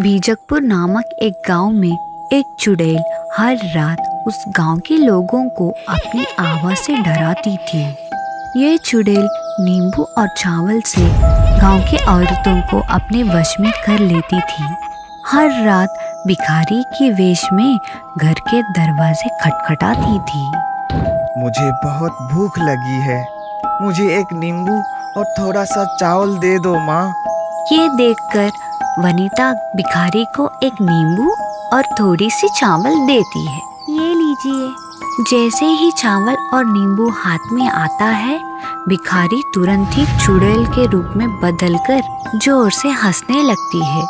बीजकपुर नामक एक गांव में एक चुड़ैल हर रात उस गांव के लोगों को अपनी आवाज से डराती थी। ये चुड़ैल नींबू और चावल से गांव की औरतों को अपने वश में कर लेती थी। हर रात भिखारी के वेश में घर के दरवाजे खटखटाती थी। मुझे बहुत भूख लगी है, मुझे एक नींबू और थोड़ा सा चावल दे दो माँ। ये देखकर वनिता भिखारी को एक नींबू और थोड़ी सी चावल देती है। ये लीजिए। जैसे ही चावल और नींबू हाथ में आता है, भिखारी तुरंत ही चुड़ैल के रूप में बदलकर जोर से हंसने लगती है।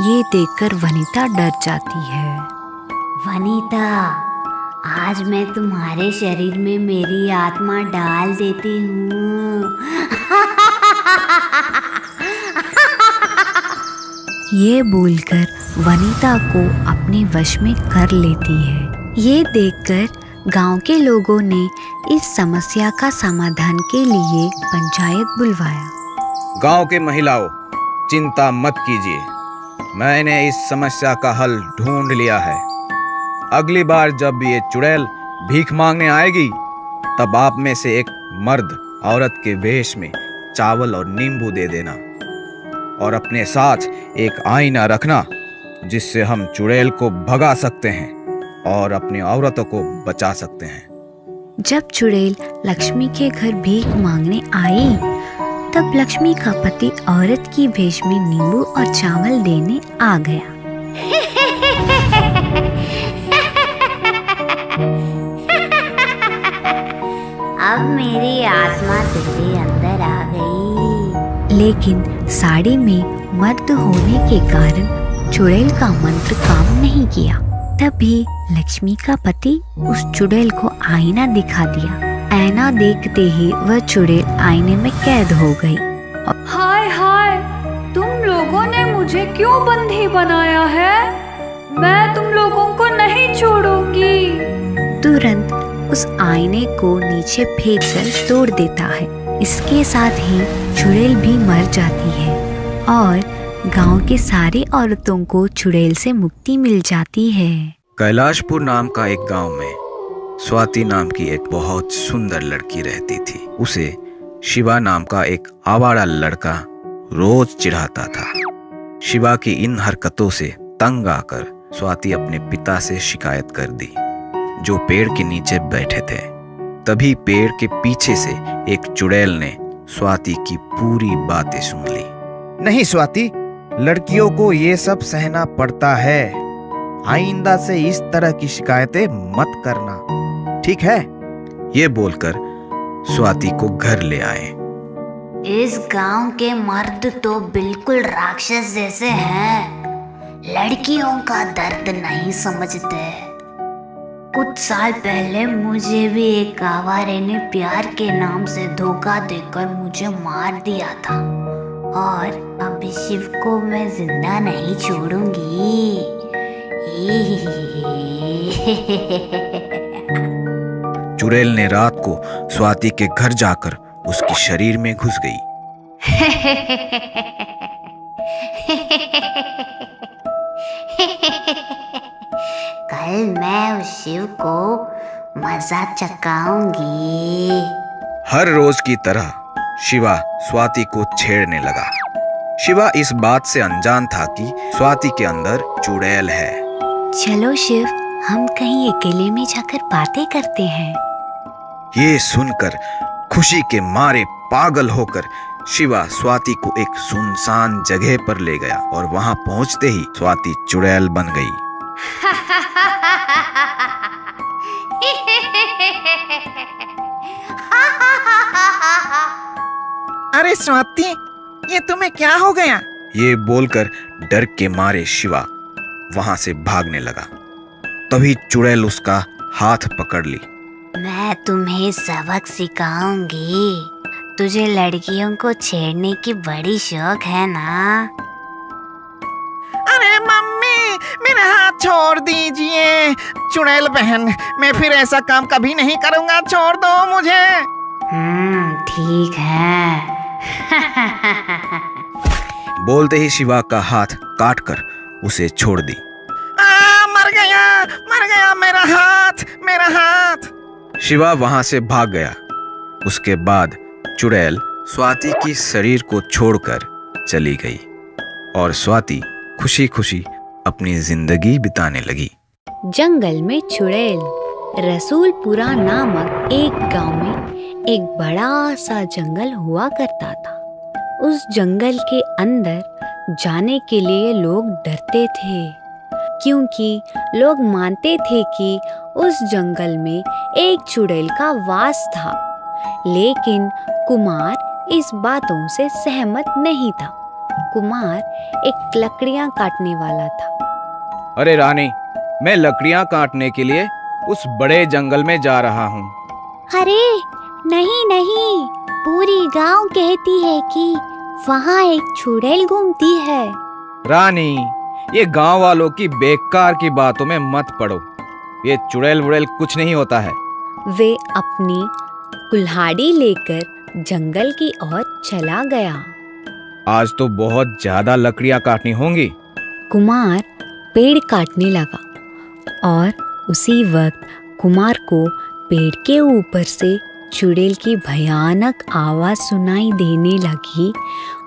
ये देखकर वनिता डर जाती है। वनिता, आज मैं तुम्हारे शरीर में मेरी आत्मा डाल देती हूँ। ये बोलकर वनिता को अपने वश में कर लेती है। ये देखकर गांव के लोगों ने इस समस्या का समाधान के लिए पंचायत बुलवाया। गांव के महिलाओं, चिंता मत कीजिए, मैंने इस समस्या का हल ढूंढ लिया है। अगली बार जब ये चुड़ैल भीख मांगने आएगी, तब आप में से एक मर्द औरत के वेश में चावल और नींबू दे देना और अपने साथ एक आईना रखना, जिससे हम चुड़ैल को भगा सकते हैं और अपनी औरतों को बचा सकते हैं। जब चुड़ैल लक्ष्मी के घर भीख मांगने आई, तब लक्ष्मी का पति औरत की भेष में नींबू और चावल देने आ गया। अब मेरी आत्मा तेरे अंदर आ गई। लेकिन साड़ी में मर्द होने के कारण चुड़ैल का मंत्र काम नहीं किया। तभी लक्ष्मी का पति उस चुड़ैल को आईना दिखा दिया। आईना देखते ही वह चुड़ैल आईने में कैद हो गई। हाय हाय, तुम लोगों ने मुझे क्यों बंदी बनाया है? मैं तुम लोगों को नहीं छोड़ूंगी। तुरंत उस आईने को नीचे फेंककर तोड़ देता है। इसके साथ ही चुड़ैल भी मर जाती है और गांव की सारी औरतों को चुड़ैल से मुक्ति मिल जाती है। कैलाशपुर नाम का एक गांव में स्वाति नाम की एक बहुत सुंदर लड़की रहती थी। उसे शिवा नाम का एक आवारा लड़का रोज चिढ़ाता था। शिवा की इन हरकतों से तंग आकर स्वाति अपने पिता से शिकायत कर दी, जो पेड़ के नीचे बैठे थे। तभी पेड़ के पीछे से एक चुड़ैल ने स्वाति की पूरी बातें सुन ली। नहीं स्वाति, लड़कियों को ये सब सहना पड़ता है। आइंदा से इस तरह की शिकायतें मत करना, ठीक है? ये बोलकर स्वाति को घर ले आए। इस गांव के मर्द तो बिल्कुल राक्षस जैसे हैं, लड़कियों का दर्द नहीं समझते। कुछ साल पहले मुझे भी एक आवारे ने प्यार के नाम से धोखा देकर मुझे मार दिया था, और अभी शिव को मैं जिंदा नहीं छोड़ूंगी। चुड़ैल ने रात को स्वाति के घर जाकर उसके शरीर में घुस गई। कल मैं उस शिव को मजा चखाऊंगी। हर रोज की तरह शिवा स्वाति को छेड़ने लगा। शिवा इस बात से अनजान था कि स्वाति के अंदर चुड़ैल है। चलो शिव, हम कहीं अकेले में जाकर बातें करते हैं। ये सुनकर खुशी के मारे पागल होकर शिवा स्वाति को एक सुनसान जगह पर ले गया और वहां पहुंचते ही स्वाति चुड़ैल बन गई। अरे स्वाति, ये तुम्हें क्या हो गया? ये बोलकर डर के मारे शिवा वहां से भागने लगा। तभी चुड़ैल उसका हाथ पकड़ ली। मैं तुम्हें सबक सिखाऊंगी। तुझे लड़कियों को छेड़ने की बड़ी शौक है ना? अरे मम्मी, मेरा हाथ छोड़ दीजिए। चुड़ैल बहन, मैं फिर ऐसा काम कभी नहीं करूंगा, छोड़ दो मुझे। ठीक है। बोलते ही शिवा का हाथ काटकर उसे छोड़ दी। मर गया मेरा हाथ। शिवा वहां से भाग गया। उसके बाद चुड़ैल स्वाति की शरीर को छोड़कर चली गई और स्वाति खुशी खुशी अपनी जिंदगी बिताने लगी। जंगल में चुड़ैल। रसूलपुरा नामक एक गांव में एक बड़ा सा जंगल हुआ करता था। उस जंगल के अंदर जाने के लिए लोग डरते थे, क्योंकि लोग मानते थे कि उस जंगल में एक चुड़ैल का वास था। लेकिन कुमार इस बातों से सहमत नहीं था। कुमार एक लकड़ियां काटने वाला था। अरे रानी, मैं लकड़ियां काटने के लिए उस बड़े जंगल में जा रहा हूँ। अरे नहीं, पूरी गांव कहती है कि वहाँ एक चुड़ैल घूमती है। रानी, ये गांव वालों की बेकार की बातों में मत पड़ो। ये चुड़ैल वुड़ैल कुछ नहीं होता है। वे अपनी कुल्हाड़ी लेकर जंगल की ओर चला गया। आज तो बहुत ज्यादा लकड़ियां काटनी होंगी। कुमार पेड़ काटने लगा और उसी वक्त कुमार को पेड़ के ऊपर से चुड़ैल की भयानक आवाज सुनाई देने लगी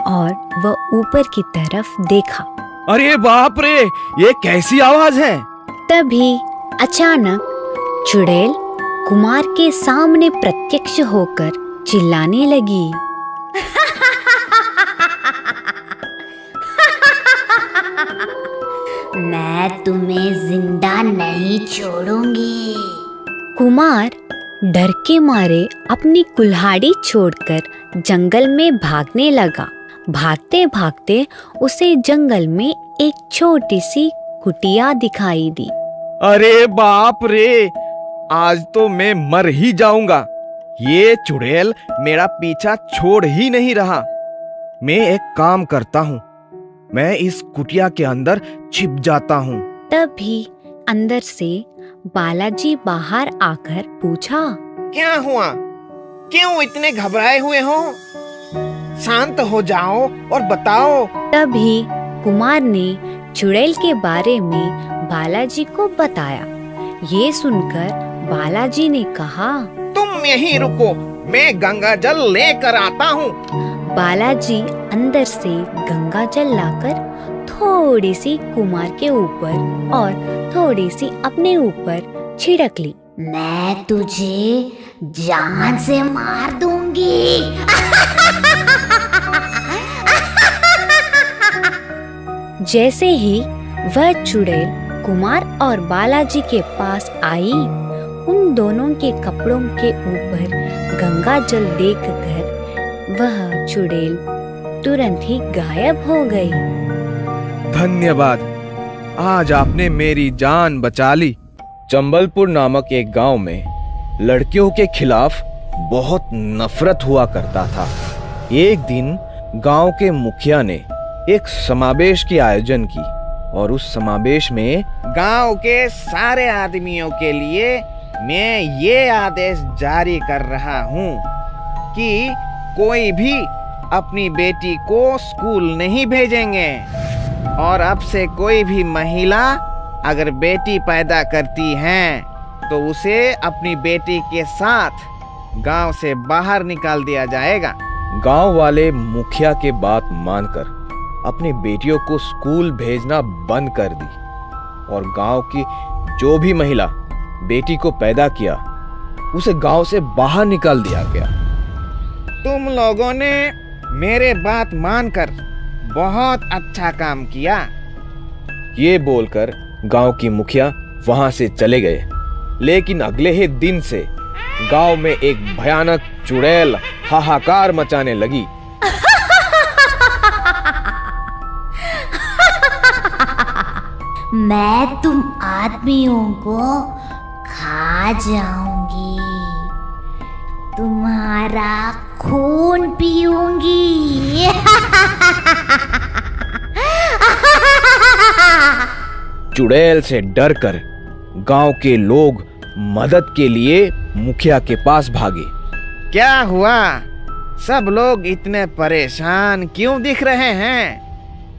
और वह ऊपर की तरफ देखा। अरे बाप रे, ये कैसी आवाज है? तभी अचानक चुड़ैल कुमार के सामने प्रत्यक्ष होकर चिल्लाने लगी। मैं तुम्हें जिंदा नहीं छोड़ूंगी। कुमार डर के मारे अपनी कुल्हाड़ी छोड़कर जंगल में भागने लगा। भागते भागते उसे जंगल में एक छोटी सी कुटिया दिखाई दी। अरे बाप रे, आज तो मैं मर ही जाऊंगा। ये चुड़ैल मेरा पीछा छोड़ ही नहीं रहा। मैं एक काम करता हूँ, मैं इस कुटिया के अंदर छिप जाता हूँ। तभी अंदर से बालाजी बाहर आकर पूछा, क्या हुआ? क्यों इतने घबराए हुए हो? शांत हो जाओ और बताओ। तभी कुमार ने चुड़ैल के बारे में बालाजी को बताया। ये सुनकर बालाजी ने कहा, तुम यहीं रुको, मैं गंगा जल लेकर आता हूँ। बालाजी अंदर से गंगा जल लाकर थोड़ी सी कुमार के ऊपर और थोड़ी सी अपने ऊपर छिड़क ली। मैं तुझे जान से मार दूंगी। जैसे ही वह चुड़ैल कुमार और बालाजी के पास आई, उन दोनों के कपड़ों के ऊपर गंगा जल देखकर वह चुड़ैल तुरंत ही गायब हो गई। धन्यवाद, आज आपने मेरी जान बचा ली। चंबलपुर नामक एक गांव में लड़कियों के खिलाफ बहुत नफरत हुआ करता था। एक दिन गांव के मुखिया ने एक समावेश की आयोजन की और उस समावेश में गांव के सारे आदमियों के लिए मैं ये आदेश जारी कर रहा हूँ कि कोई भी अपनी बेटी को स्कूल नहीं भेजेंगे और अब से कोई भी महिला अगर बेटी पैदा करती है तो उसे अपनी बेटी के साथ गांव से बाहर निकाल दिया जाएगा। गांव वाले मुखिया के बात मानकर अपनी बेटियों को स्कूल भेजना बंद कर दी और गांव की जो भी महिला बेटी को पैदा किया उसे गांव से बाहर निकाल दिया गया। तुम लोगों ने मेरे बात मानकर बहुत अच्छा काम किया। ये बोलकर गांव की मुखिया वहां से चले गए। लेकिन अगले ही दिन से गांव में एक भयानक चुड़ैल हाहाकार मचाने लगी। मैं तुम आदमियों को खा जाऊंगी, तुम्हारा खून पीऊंगी। चुड़ैल से डरकर गांव के लोग मदद के लिए मुखिया के पास भागे। क्या हुआ? सब लोग इतने परेशान क्यों दिख रहे हैं?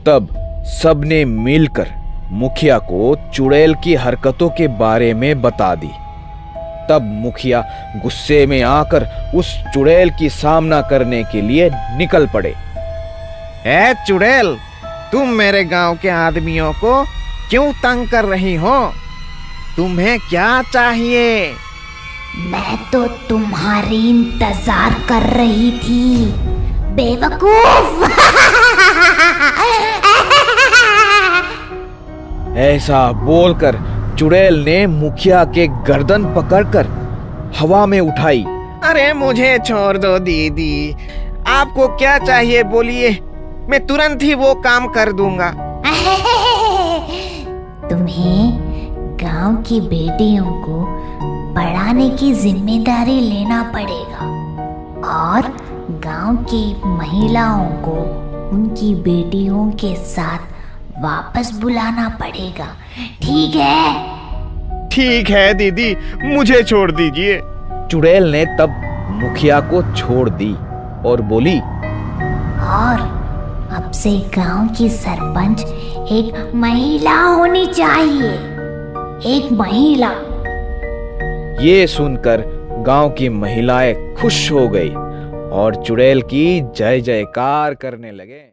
तब सबने मिलकर मुखिया को चुड़ैल की हरकतों के बारे में बता दी। तब मुखिया गुस्से में आकर उस चुड़ैल की सामना करने के लिए निकल पड़े। ए चुड़ैल, तुम मेरे गांव के आदमियों को क्यों तंग कर रही हो? तुम्हें क्या चाहिए? मैं तो तुम्हारी इंतजार कर रही थी, बेवकूफ। ऐसा बोलकर चुड़ैल ने मुखिया के गर्दन पकड़कर हवा में उठाई। अरे मुझे छोड़ दो दीदी, आपको क्या चाहिए बोलिए, मैं तुरंत ही वो काम कर दूंगा। तुम्हें गांव की बेटियों को पढ़ाने की जिम्मेदारी लेना पड़ेगा और गांव की महिलाओं को उनकी बेटियों के साथ वापस बुलाना पड़ेगा, ठीक है? ठीक है दीदी, मुझे छोड़ दीजिए। चुड़ैल ने तब मुखिया को छोड़ दी और बोली, और अब से गांव की सरपंच एक महिला होनी चाहिए, एक महिला। ये सुनकर गांव की महिलाएं खुश हो गई और चुड़ैल की जय जयकार करने लगे।